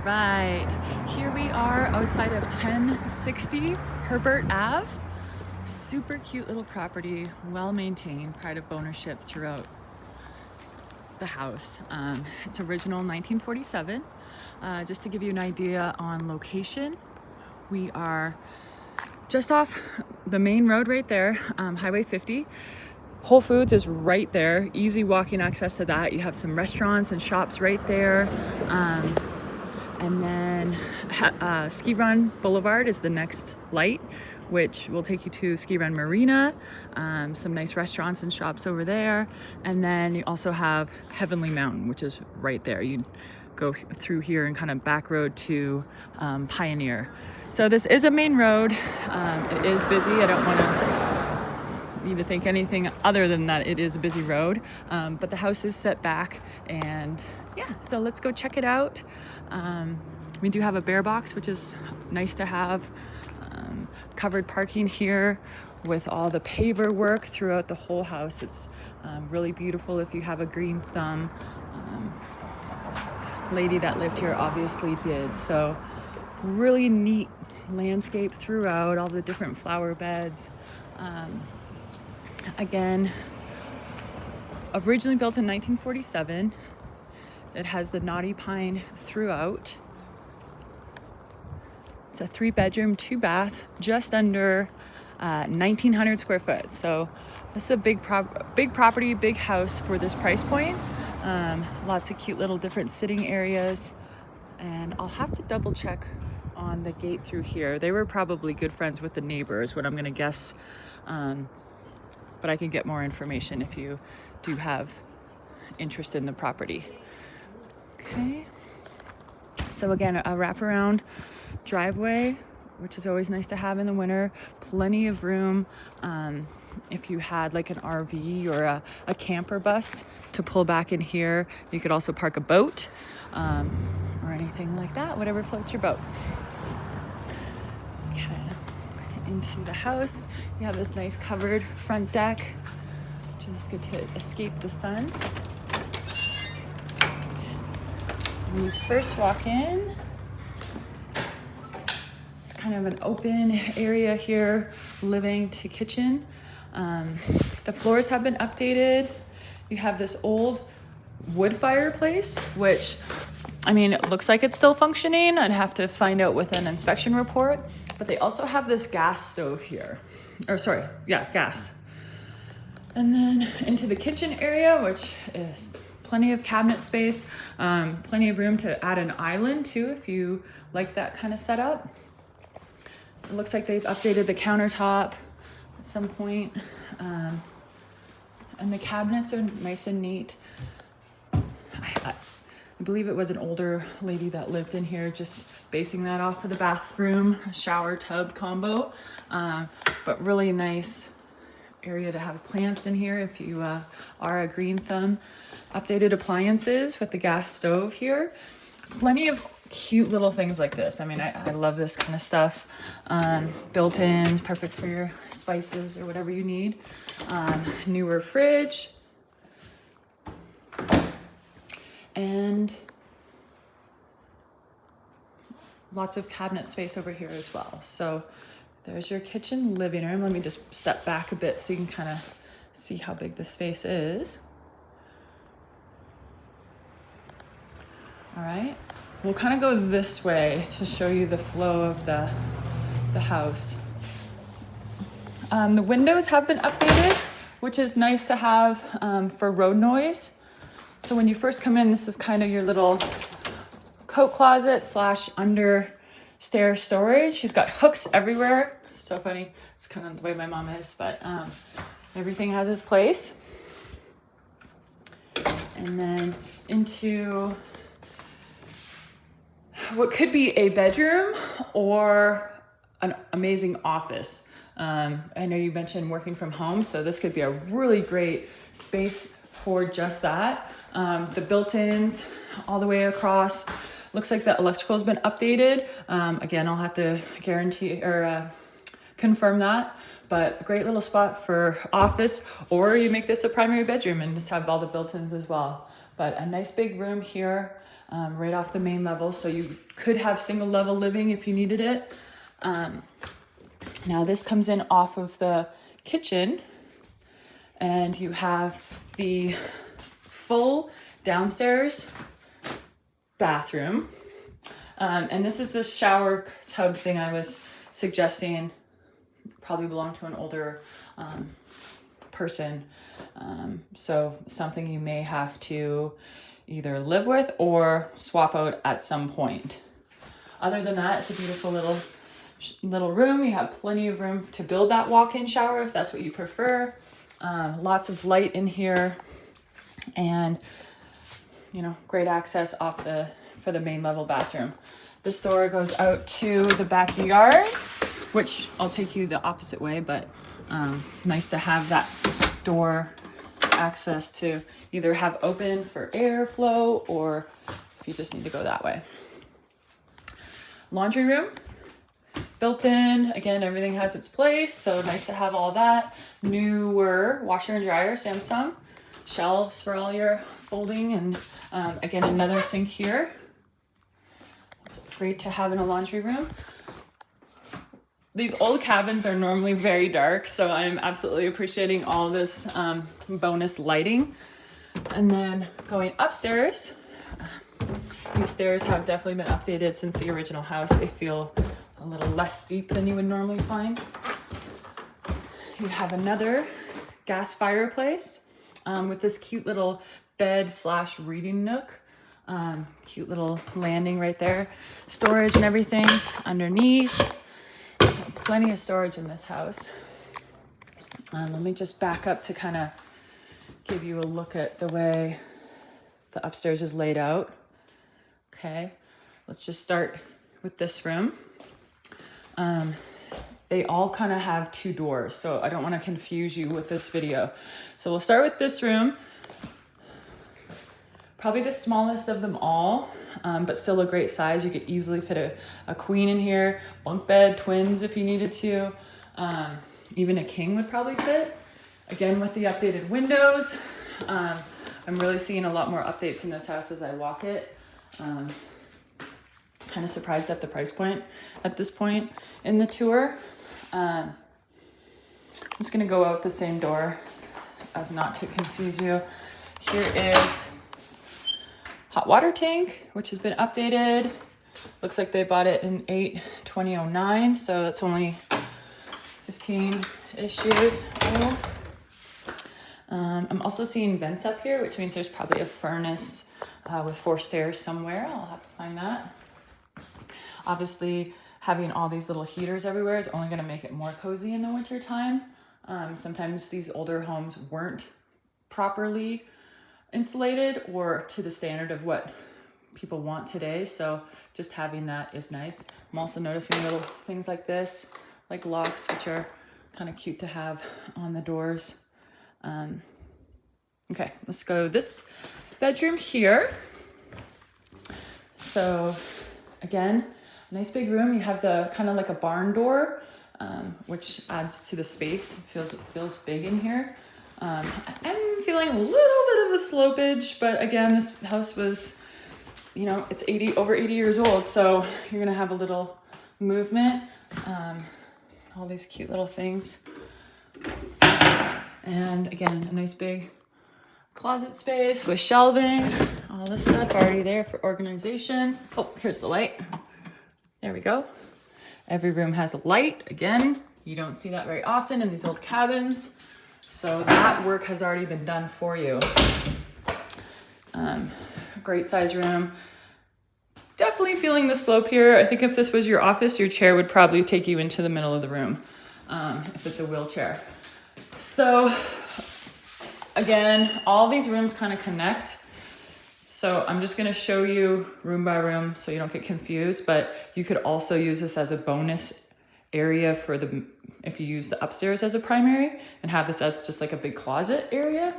right, here we are outside of 1060 Herbert Ave. Super cute little property, well maintained, pride of ownership throughout the house. It's original 1947. Just to give you an idea on location, we are just off the main road right there, Highway 50. Whole Foods is right there, easy walking access to that. You have some restaurants and shops right there. And then Ski Run Boulevard is the next light, which will take you to Ski Run Marina, some nice restaurants and shops over there. And then you also have Heavenly Mountain, which is right there. You go through here and kind of back road to Pioneer. So this is a main road. It is busy. I don't want to think anything other than that it is a busy road, but the house is set back, and yeah, so let's go check it out. We do have a bear box, which is nice to have. Covered parking here with all the paver work throughout the whole house. It's really beautiful if you have a green thumb. This lady that lived here obviously did. So really neat landscape throughout, all the different flower beds. Again, originally built in 1947. It has the knotty pine throughout. It's a 3-bedroom, 2-bath, just under 1,900 square foot. So this is a big property, big house for this price point. Lots of cute little different sitting areas. And I'll have to double check on the gate through here. They were probably good friends with the neighbors, what I'm gonna guess. But I can get more information if you do have interest in the property. Okay. So again, a wraparound driveway, which is always nice to have in the winter. Plenty of room if you had like an RV or a camper bus to pull back in here. You could also park a boat or anything like that, whatever floats your boat. Okay. Into the house, you have this nice covered front deck, which is good to escape the sun. When you first walk in, it's kind of an open area here, living to kitchen. The floors have been updated. You have this old wood fireplace, which, I mean, it looks like it's still functioning. I'd have to find out with an inspection report. But they also have this gas stove here. Gas. And then into the kitchen area, which is plenty of cabinet space, plenty of room to add an island too, if you like that kind of setup. It looks like they've updated the countertop at some point. And the cabinets are nice and neat. I believe it was an older lady that lived in here, just basing that off of the bathroom, shower tub combo. But really nice area to have plants in here if you are a green thumb. Updated appliances with the gas stove here. Plenty of cute little things like this. I mean, I love this kind of stuff. Built-ins, perfect for your spices or whatever you need. Newer fridge. And lots of cabinet space over here as well. So there's your kitchen living room. Let me just step back a bit so you can kind of see how big the space is. All right, we'll kind of go this way to show you the flow of the house. The windows have been updated, which is nice to have for road noise. So when you first come in, this is kind of your little coat closet / under stair storage. She's got hooks everywhere. It's so funny. It's kind of the way my mom is, but everything has its place. And then into what could be a bedroom or an amazing office. I know you mentioned working from home, so this could be a really great space for just that. The built-ins all the way across. Looks like the electrical has been updated. Again, I'll have to guarantee or confirm that, but a great little spot for office, or you make this a primary bedroom and just have all the built-ins as well. But a nice big room here. right off the main level. So you could have single level living if you needed it. Now this comes in off of the kitchen, and you have the full downstairs bathroom. And this is the shower tub thing I was suggesting probably belonged to an older person. So something you may have to either live with or swap out at some point. Other than that, it's a beautiful little room. You have plenty of room to build that walk-in shower if that's what you prefer. Lots of light in here, and great access for the main level bathroom. This door goes out to the backyard, which I'll take you the opposite way, but nice to have that door access to either have open for airflow or if you just need to go that way. Laundry room, built in. Again, everything has its place, so nice to have all that. Newer washer and dryer, Samsung. Shelves for all your folding, and again, another sink here. It's great to have in a laundry room. These old cabins are normally very dark, so I'm absolutely appreciating all this bonus lighting. And then going upstairs, these stairs have definitely been updated since the original house. They feel a little less steep than you would normally find. You have another gas fireplace with this cute little bed / reading nook. Cute little landing right there. Storage and everything underneath. Plenty of storage in this house. Let me just back up to kind of give you a look at the way the upstairs is laid out. Okay, let's just start with this room. They all kind of have 2 doors, so I don't want to confuse you with this video. So we'll start with this room. Probably the smallest of them all, but still a great size. You could easily fit a queen in here, bunk bed, twins if you needed to. Even a king would probably fit. Again, with the updated windows. I'm really seeing a lot more updates in this house as I walk it. Kind of surprised at the price point at this point in the tour. I'm just gonna go out the same door as not to confuse you. Here is hot water tank, which has been updated. Looks like they bought it in 8/2009, so that's only 15-ish years old. I'm also seeing vents up here, which means there's probably a furnace with 4 stairs somewhere. I'll have to find that. Obviously, having all these little heaters everywhere is only going to make it more cozy in the winter time. Sometimes these older homes weren't properly insulated or to the standard of what people want today. So just having that is nice. I'm also noticing little things like this, like locks, which are kind of cute to have on the doors. Okay, let's go this bedroom here. So again, nice big room. You have the kind of like a barn door, which adds to the space. It feels big in here. I'm feeling a little bit of a slopage, but again, this house was, it's over 80 years old, so you're gonna have a little movement. All these cute little things. And again, a nice big closet space with shelving, all this stuff already there for organization. Oh, here's the light. There we go. Every room has a light. Again, you don't see that very often in these old cabins. So that work has already been done for you. Great size room. Definitely feeling the slope here. I think if this was your office, your chair would probably take you into the middle of the room, if it's a wheelchair. So again, all these rooms kind of connect. So I'm just going to show you room by room so you don't get confused, but you could also use this as a bonus area for if you use the upstairs as a primary and have this as just like a big closet area.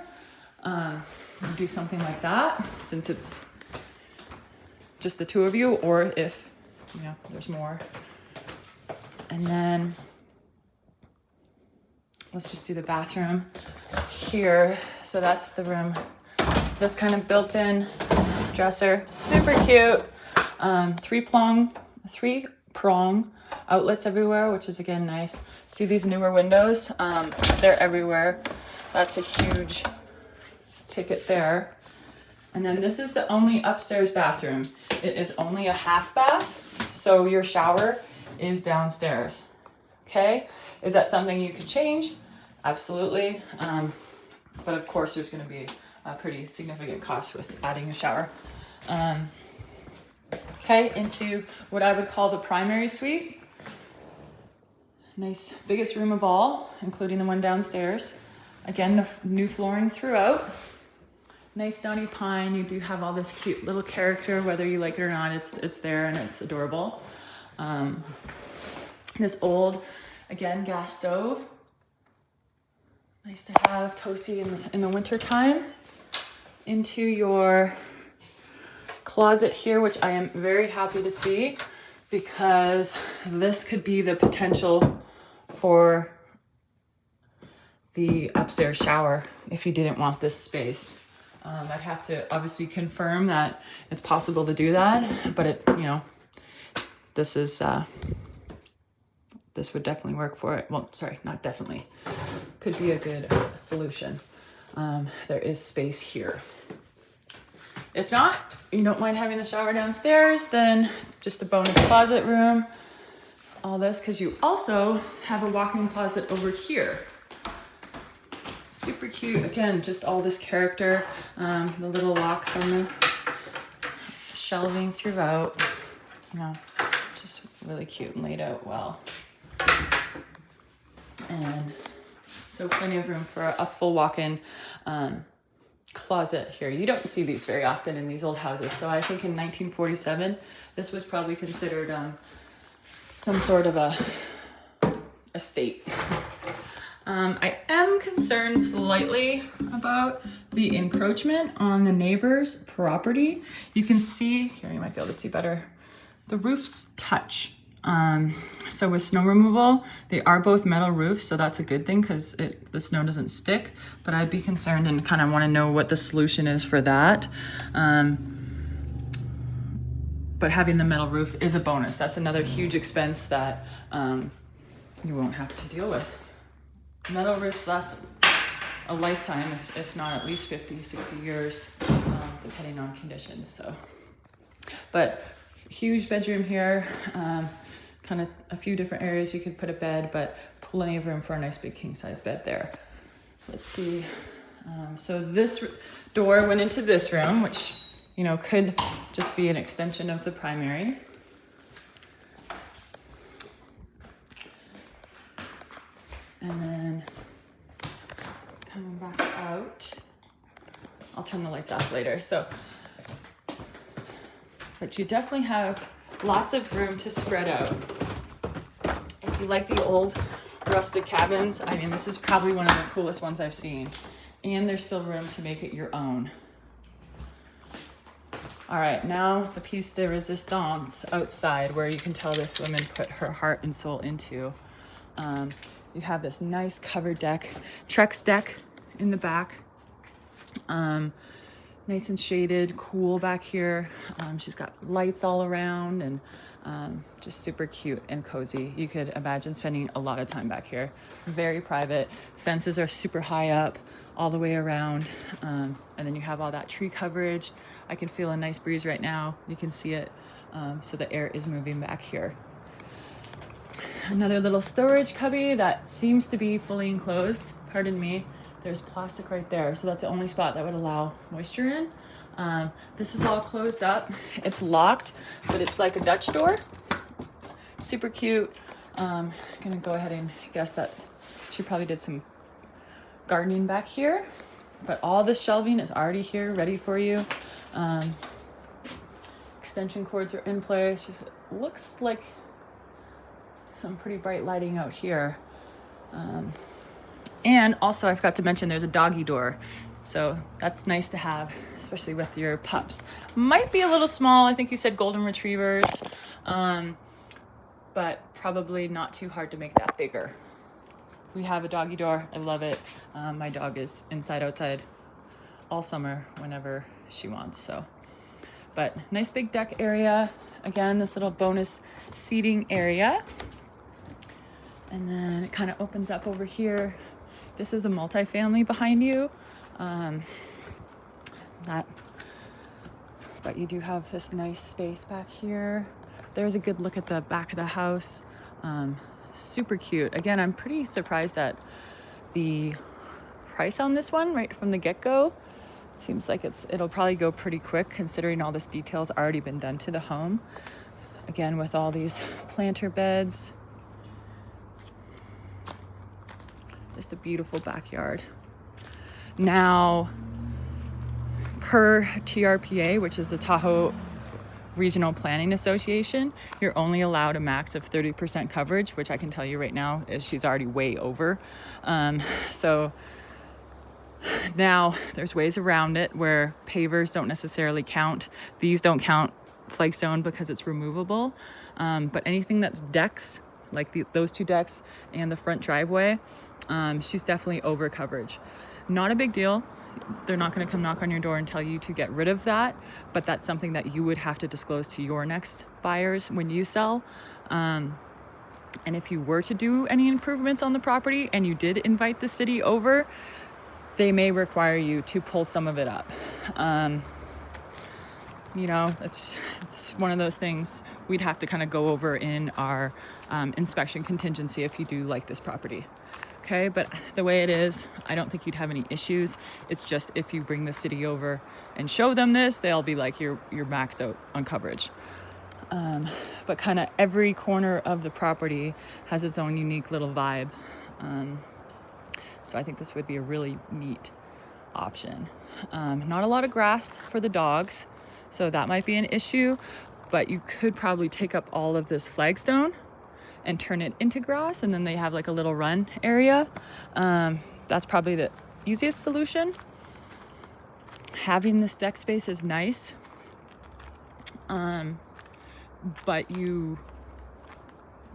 Do something like that since it's just the 2 of you, or if there's more. And then let's just do the bathroom here. So that's the room. This kind of built-in dresser, super cute. Three-prong outlets everywhere, which is again nice. See these newer windows? They're everywhere. That's a huge ticket there. And then this is the only upstairs bathroom. It is only a half bath, so your shower is downstairs. Okay, is that something you could change? Absolutely. But of course there's going to be a pretty significant cost with adding a shower. Okay, into what I would call the primary suite. Nice, biggest room of all, including the one downstairs. Again, the new flooring throughout. Nice downy pine. You do have all this cute little character, whether you like it or not, it's there and it's adorable. This old, again, gas stove. Nice to have toasty in the winter time. Into your closet here, which I am very happy to see, because this could be the potential for the upstairs shower if you didn't want this space. I'd have to obviously confirm that it's possible to do that, but it, you know, this is this would definitely work for it. Well, sorry, not definitely. Could be a good solution. There is space here. If not, you don't mind having the shower downstairs, then just a bonus closet room. All this, because you also have a walk-in closet over here. Super cute. Again, just all this character. The little locks on the shelving throughout. You know, just really cute and laid out well. And so plenty of room for a full walk-in closet here. You don't see these very often in these old houses. So I think in 1947, this was probably considered some sort of a estate. I am concerned slightly about the encroachment on the neighbor's property. You can see, here you might be able to see better, the roofs touch. So with snow removal, they are both metal roofs, so that's a good thing because the snow doesn't stick, but I'd be concerned and kind of want to know what the solution is for that. But having the metal roof is a bonus. That's another huge expense that you won't have to deal with. Metal roofs last a lifetime, if not at least 50, 60 years, depending on conditions. So, but huge bedroom here, kind of a few different areas you could put a bed, but plenty of room for a nice big king size bed there. Let's see. So this door went into this room, which, you know, could just be an extension of the primary. And then coming back out, I'll turn the lights off later. So, but you definitely have lots of room to spread out. If you like the old rustic cabins, I mean, this is probably one of the coolest ones I've seen. And there's still room to make it your own. All right, now the piece de resistance outside, where you can tell this woman put her heart and soul into. You have this nice covered deck, Trex deck in the back. Nice and shaded, cool back here. She's got lights all around and just super cute and cozy. You could imagine spending a lot of time back here. Very private. Fences are super high up all the way around. And then you have all that tree coverage. I can feel a nice breeze right now. You can see it. So the air is moving back here. Another little storage cubby that seems to be fully enclosed. Pardon me. There's plastic right there. So that's the only spot that would allow moisture in. This is all closed up. It's locked, but it's like a Dutch door. Super cute. Gonna go ahead and guess that she probably did some gardening back here, but all this shelving is already here, ready for you. Extension cords are in place. Just looks like some pretty bright lighting out here. And also I forgot to mention there's a doggy door. So that's nice to have, especially with your pups. Might be a little small. I think you said golden retrievers, but probably not too hard to make that bigger. We have a doggy door. I love it. My dog is inside, outside all summer whenever she wants. So But nice big deck area. Again, this little bonus seating area. And then it kind of opens up over here. This is a multifamily behind you. But you do have this nice space back here. There's a good look at the back of the house. Super cute. Again, I'm pretty surprised at the price on this one right from the get-go. It seems like it'll probably go pretty quick considering all this detail's already been done to the home. Again, with all these planter beds. Just a beautiful backyard. Now, per TRPA, which is the Tahoe Regional Planning Association, you're only allowed a max of 30% coverage, which I can tell you right now is she's already way over. So now there's ways around it where pavers don't necessarily count. These don't count flagstone because it's removable. But anything that's decks, like those two decks and the front driveway, she's definitely over coverage. Not a big deal. They're not going to come knock on your door and tell you to get rid of that, but that's something that you would have to disclose to your next buyers when you sell. And if you were to do any improvements on the property and you did invite the city over, they may require you to pull some of it up. You know, it's one of those things we'd have to kind of go over in our inspection contingency if you do like this property. Okay, but the way it is, I don't think you'd have any issues. It's just if you bring the city over and show them this, they'll be like, you're maxed out on coverage. But kind of every corner of the property has its own unique little vibe. So I think this would be a really neat option. Not a lot of grass for the dogs, so that might be an issue, but you could probably take up all of this flagstone and turn it into grass, and then they have like a little run area. That's probably the easiest solution. Having this deck space is nice, but you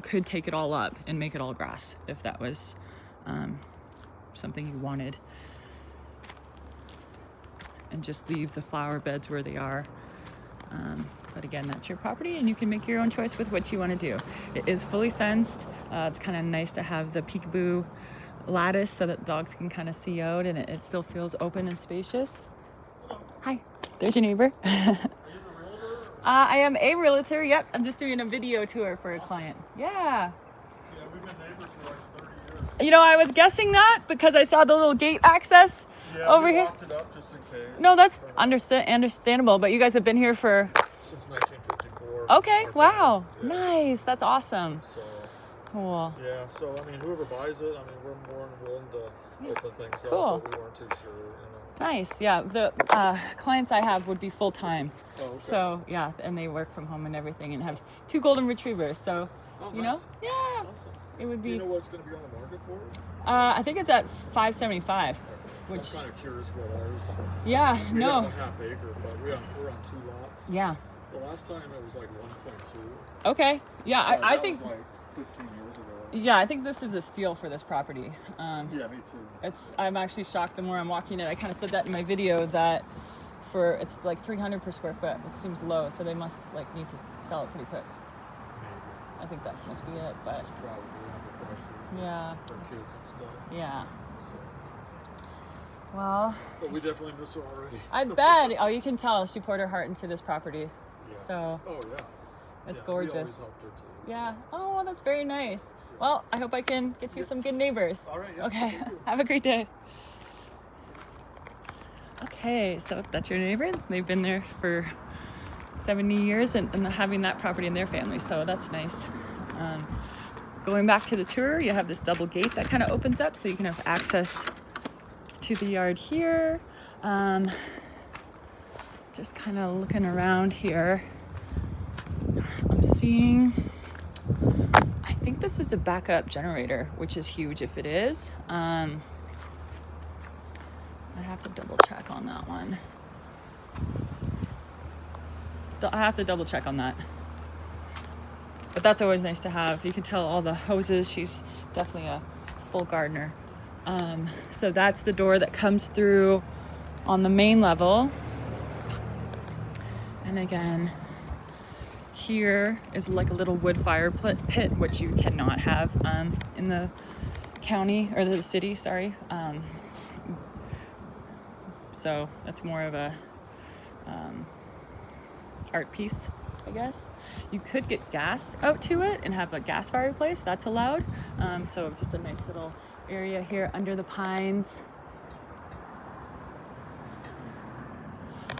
could take it all up and make it all grass if that was something you wanted, and just leave the flower beds where they are. But again, that's your property and you can make your own choice with what you want to do. It is fully fenced. It's kind of nice to have the peekaboo lattice so that dogs can kind of see out, and it still feels open and spacious. Hi, there's your neighbor. Are you the realtor? I am a realtor. Yep, I'm just doing a video tour for a client. Yeah. Yeah, we've been neighbors for like 30 years. You know, I was guessing that because I saw the little gate access over we here. locked it up just in case. No, that's understandable, but you guys have been here for... Since 1954. Okay, wow. Yeah. Nice, that's awesome. So, Cool. yeah, so I mean, whoever buys it, I mean, we're more than willing to open things Cool. up, but we weren't too sure, you know. Nice, yeah. The clients I have would be full-time. Oh, okay. So, yeah, and they work from home and everything and have 2 golden retrievers, so, Oh, you nice. know? Yeah, Awesome. it would Do you be... know what it's going to be on the market for? I think it's at $575. Okay. Which- So I'm kind of curious what ours. Yeah, We no. have a half acre, but we're on 2 lots. Yeah. The last time it was like 1.2. Okay. Yeah, I That think... was like 15 years ago. Yeah, I think this is a steal for this property. Yeah, me too. I'm actually shocked the more I'm walking it. I kind of said that in my video that it's like 300 per square foot, which seems low, so they must like need to sell it pretty quick. Maybe. I think that must be it, but It's just probably under pressure. yeah, For kids and stuff. yeah. So, Well, but we definitely miss her already. I bet. Oh, you can tell she poured her heart into this property. Yeah. So Oh yeah. it's Yeah, gorgeous. We always helped her too. Yeah. Oh, that's very nice. Well, I hope I can get you some good neighbors. All right. Yeah. Okay. Thank you. Have a great day. Okay, so that's your neighbor. They've been there for 70 years and having that property in their family, so that's nice. Going back to the tour, you have this double gate that kind of opens up so you can have access to the yard here. Just kind of looking around here. I'm seeing, I think this is a backup generator, which is huge if it is. I'd have to double check on that one. I have to double check on that. But that's always nice to have. You can tell all the hoses. She's definitely a full gardener. So that's the door that comes through on the main level. And again, here is like a little wood fire pit, which you cannot have in the county or the city, sorry. So that's more of a art piece, I guess. You could get gas out to it and have a gas fireplace, that's allowed. So just a nice little area here under the pines.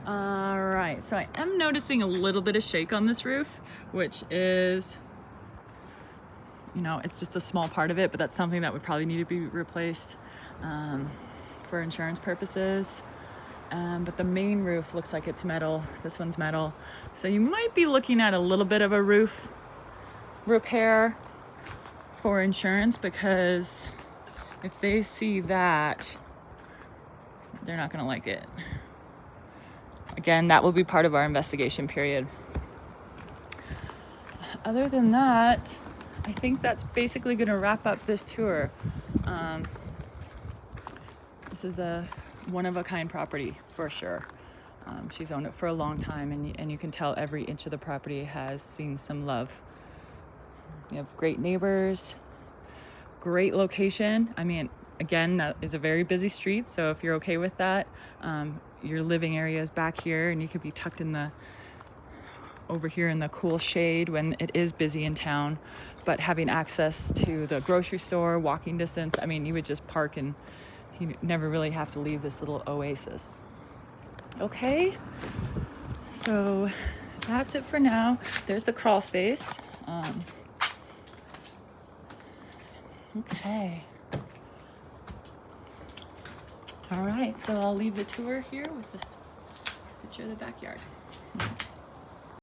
All right, so I am noticing a little bit of shake on this roof, which is, you know, it's just a small part of it, but that's something that would probably need to be replaced for insurance purposes. But the main roof looks like it's metal. This one's metal. So you might be looking at a little bit of a roof repair for insurance, because if they see that, they're not gonna like it. Again, that will be part of our investigation period. Other than that, I think that's basically gonna wrap up this tour. This is a one-of-a-kind property for sure. She's owned it for a long time, and you can tell every inch of the property has seen some love. You have great neighbors, great location. I mean, again, that is a very busy street, so if you're okay with that, your living area is back here, and you could be tucked in the over here in the cool shade when it is busy in town. But having access to the grocery store, walking distance, I mean, you would just park and you never really have to leave this little oasis. Okay, so that's it for now. There's the crawl space. Okay. All right, so I'll leave the tour here with the picture of the backyard.